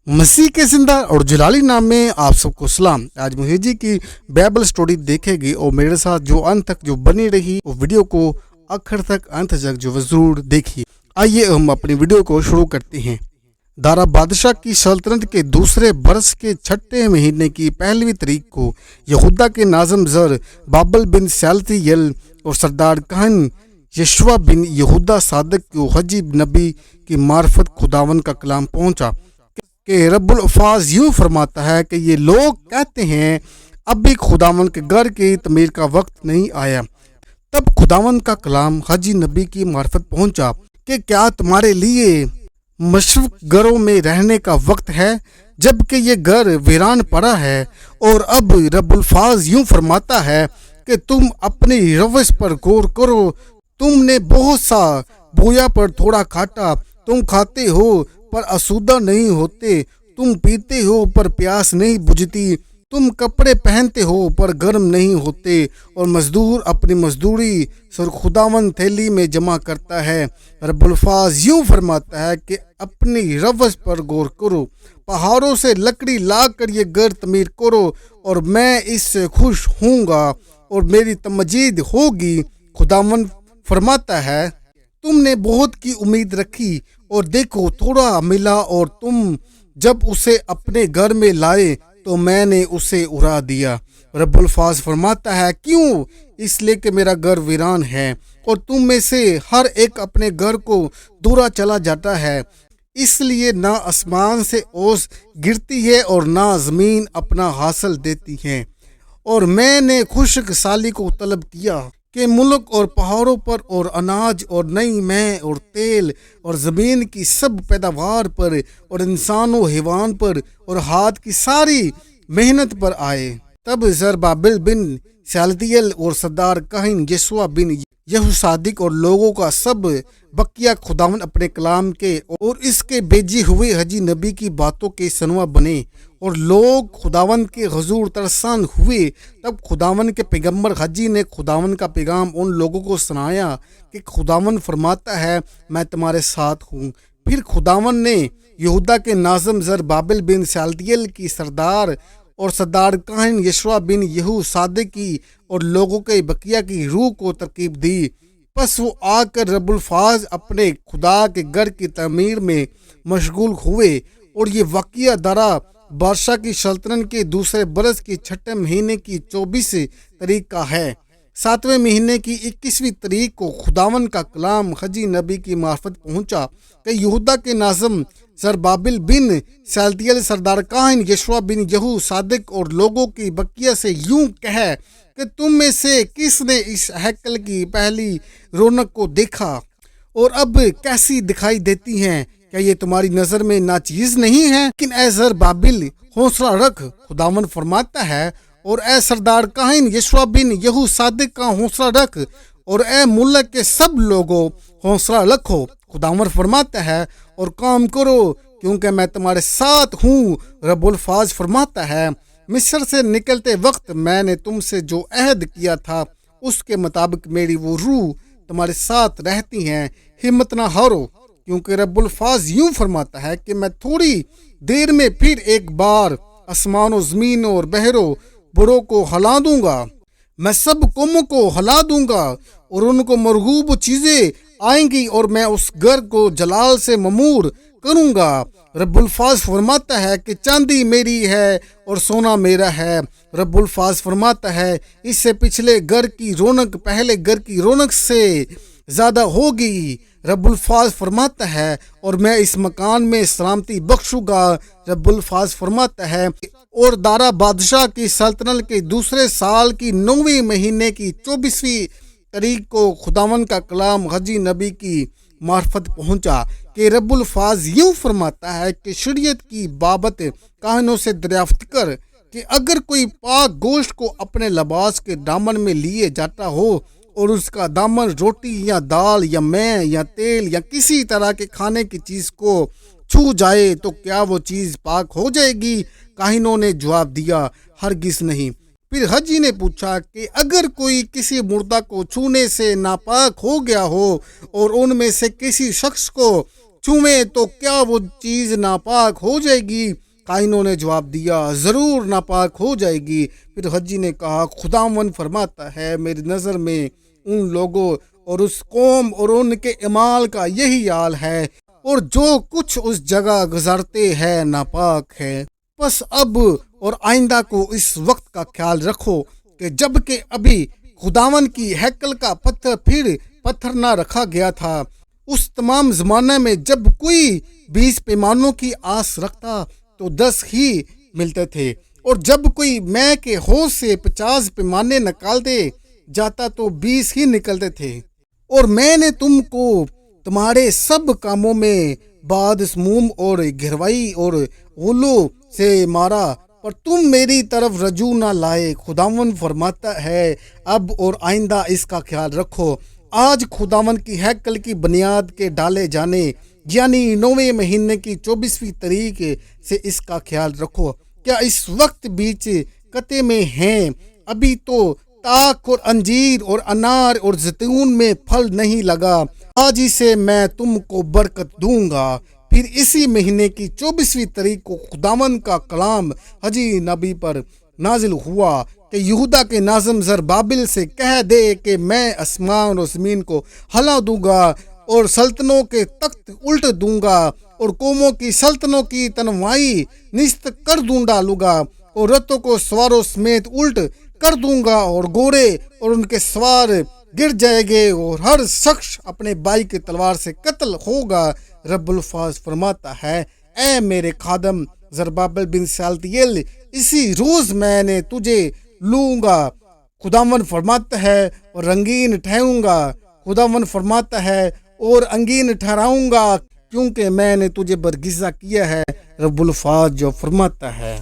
मसीह के जिंदा और जलाली नाम में आप सबको सलाम। आज मुझे जी की बाइबल स्टोरी देखेगी और मेरे साथ जो अंत तक जो बनी रही वो वीडियो को आखिर तक अंत तक जो जरूर देखिए। आइए हम अपनी वीडियो को शुरू करते हैं। दारा बादशाह की सल्तनत के दूसरे बरस के छठे महीने की पहली तारीख को यहूदा के नाज़म ज़र बाबल बिन सयालतियल और सरदार कहन यशवा बिन यहूदा सादक को हजी नबी की मार्फत खुदावन का कलाम पहुंचा कि रब्बुल अल्फाज यूं फरमाता है कि ये लोग कहते हैं अब भी खुदावन के घर की तमीर का वक्त नहीं आया। तब खुदावन का कलाम हाजी नबी की मार्फत पहुंचा कि क्या तुम्हारे लिए मशरक घरों में रहने का वक्त है जबकि ये घर वीरान पड़ा है। और अब रब्बुल अल्फाज यूं फरमाता है कि तुम अपनी रवस पर गौर करो। तुमने बहुत सा बोया पर थोड़ा खाटा, तुम खाते हो पर आसूदा नहीं होते, तुम पीते हो पर प्यास नहीं बुझती, तुम कपड़े पहनते हो पर गर्म नहीं होते, और मजदूर अपनी मजदूरी खुदावन थैली में जमा करता है। रब्बुल अल्फाज यूं फरमाता है कि अपनी रवस पर गौर करो, पहाड़ों से लकड़ी ला कर ये घर तमीर करो और मैं इससे खुश हूँगा और मेरी तमजीद होगी। खुदावन फरमाता है तुमने बहुत की उम्मीद रखी और देखो थोड़ा मिला, और तुम जब उसे अपने घर में लाए तो मैंने उसे उड़ा दिया। रब्बुल अल्फाज फरमाता है क्यों? इसलिए कि मेरा घर वीरान है और तुम में से हर एक अपने घर को दूरा चला जाता है। इसलिए ना आसमान से ओस गिरती है और ना ज़मीन अपना हासिल देती है। और मैंने खुश्क साली को तलब किया कि मुल्क और पहाड़ों पर और अनाज और नई मैं और तेल और ज़मीन की सब पैदावार पर और इंसानों हैवान पर और हाथ की सारी मेहनत पर आए। तब ज़रबाबिल बिन सयालतियल और सरदार कहन यशवा बिन यहूसादिक और लोगों का सब बकिया खुदावन अपने कलाम के और इसके भेजे हुए हजी नबी की बातों के सनवा बने और लोग खुदावन के हुजूर तरसान हुए। तब खुदावन के पैगंबर हजी ने खुदावन का पैगाम उन लोगों को सुनाया कि खुदावन फरमाता है मैं तुम्हारे साथ हूँ। फिर खुदावन ने यहूदा के नाज़म ज़र बाबिल बिन सयालतियल की सरदार और सरदार कहन यशवा बिन यहू सादे की और लोगों के बकिया की रूह को तरकीब दी। बस वो आकर रब्बुल अल्फाज अपने खुदा के घर की तमीर में मशगूल हुए। और ये वाक़या दारा बादशाह की सल्तनत के दूसरे बरस की छठे महीने की 24 तारीख का है। 7वें महीने की 21वीं तारीख को खुदावन का कलाम हजी नबी की मार्फत पहुंचा कि यहूदा के नाज़म ज़रबाबिल बिन सयालतियल सरदार कहन यशवा बिन यहू सादिक और लोगों की बकिया से यूं कहे कि तुम में से किसने इस हैकल की पहली रौनक को देखा और अब कैसी दिखाई देती हैं? क्या ये तुम्हारी नज़र में नाचीज नहीं है? लेकिन ए ज़रबाबिल हौसला रख, खुदावन फरमाता है, और ए सरदार कहन यशवा बिन यहू सादिक का हौसला रख, और ए मुल्क के सब लोगों हौसला रखो। खुदावन फरमाता है और काम करो क्योंकि मैं तुम्हारे साथ हूँ। रब्बुल अल्फाज फरमाता है मिस्र से निकलते वक्त मैंने तुमसे जो अहद किया था उसके मुताबिक मेरी वो रूह तुम्हारे साथ रहती हैं। हिम्मत ना हारो, क्योंकि रब्बुल अल्फाज यूं फरमाता है कि मैं थोड़ी देर में फिर एक बार आसमानों ज़मीन और बहरों बुरों को हिला दूंगा। मैं सब कौमों को हिला दूंगा और उनको मरगूब चीज़ें आएंगी और मैं उस घर को जलाल से ममूर करूंगा। रब्बुल अल्फाज फरमाता है कि चांदी मेरी है और सोना मेरा है। रब्बुल अल्फाज फरमाता है इससे पिछले घर की रौनक पहले घर की रौनक से ज़्यादा होगी। रब्बुल अल्फाज फरमाता है और मैं इस मकान में सलामती बख्शूंगा। रब्बुल अल्फाज फरमाता है और दारा बादशाह की सल्तनत के दूसरे साल की 9वें महीने की 24वीं तारीख को खुदावन का कलाम हजी नबी की मार्फत पहुंचा कि रब्बुल अल्फाज यूं फरमाता है कि शरीयत की बाबत काहनों से दरियाफ्त कर कि अगर कोई पाक गोश्त को अपने लिबास के दामन में लिए जाता हो और उसका दामन रोटी या दाल या मैं या तेल या किसी तरह के खाने की चीज़ को छू जाए तो क्या वो चीज़ पाक हो जाएगी? काहिनों ने जवाब दिया हरगिज़ नहीं। फिर हजी ने पूछा कि अगर कोई किसी मुर्दा को छूने से नापाक हो गया हो और उनमें से किसी शख्स को छुए तो क्या वो चीज़ नापाक हो जाएगी? काइनों ने जवाब दिया, ज़रूर नापाक हो जाएगी। फिर हज्जी ने कहा, खुदावंद फरमाता है, मेरी नज़र में उन लोगों और उस कौम और उनके इमाल का यही हाल है, और जो कुछ उस जगह गुजरते हैं नापाक है। बस अब और आइंदा को इस वक्त का ख्याल रखो कि जब के अभी खुदावन की हैकल का पत्थर फिर पत्थर ना रखा गया था, उस तमाम ज़माने में जब कोई 20 पैमानों की आस रखता तो 10 ही मिलते थे, और जब कोई मैं के होश से 50 पैमाने निकालते जाता तो 20 ही निकलते थे। और मैंने तुमको तुम्हारे सब कामों में बादस्मूम और गिरवाई और उल्लू से मारा, पर तुम मेरी तरफ रजू ना लाए। खुदावन फरमाता है, अब और आइंदा इसका ख्याल रखो। आज खुदावन की हैकल की बुनियाद के डाले जाने यानी 9वें महीने की 24वीं तारीख से इसका ख्याल रखो। क्या इस वक्त बीच कते में हैं? अभी तो ताक और अंजीर और अनार और जैतून में फल नहीं लगा। आज ही से मैं तुमको बरकत दूंगा। फिर इसी महीने की 24वीं तारीख को खुदावन का कलाम हजी नबी पर नाजिल हुआ कि यहूदा के नाज़िम ज़रबाबिल से कह दे कि मैं आसमान और ज़मीन को हिला दूंगा और सल्तनों के तख्त उल्ट दूंगा और कौमों की सल्तनों की तनवाई निस्त कर दूं डालूंगा और रथों को सवारों समेत उल्ट कर दूंगा और गोरे और उनके सवार गिर जाएंगे और हर शख्स अपने भाई की तलवार से कत्ल होगा। रब्बुल फाज फरमाता है, ऐ मेरे खादम ज़रबाबिल बिन शालतिएल, इसी रोज़ मैंने तुझे लूँगा। खुदावन फरमाता है, और रंगीन ठहराऊंगा। खुदावन फरमाता है, और अंगीन ठहराऊंगा, क्योंकि मैंने तुझे बरगिज़ा किया है। रब्बुल फाज जो फरमाता है।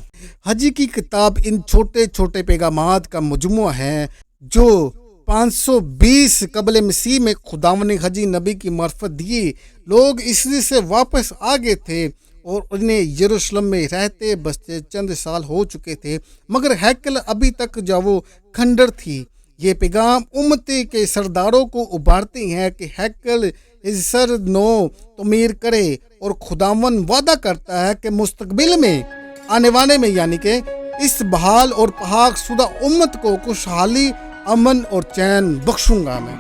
हजी की किताब इन छोटे छोटे पैगामात का मजमूआ है जो 520 कबल मसीह में खुदावन ने हजी नबी की मार्फत दी। लोग इसलिए से वापस आ गए थे और उन्हें यरूशलेम में रहते बसते चंद साल हो चुके थे, मगर हैकल अभी तक जो वो खंडर थी। ये पैगाम उम्मती के सरदारों को उभारते हैं कि हैकल इज़्ज़र नो तमीर करे, और खुदावन वादा करता है कि मुस्तकबिल में आने वाले में यानी कि इस बहाल और पहाक शुदा उम्मत को खुशहाली, अमन और चैन बख्शूंगा मैं।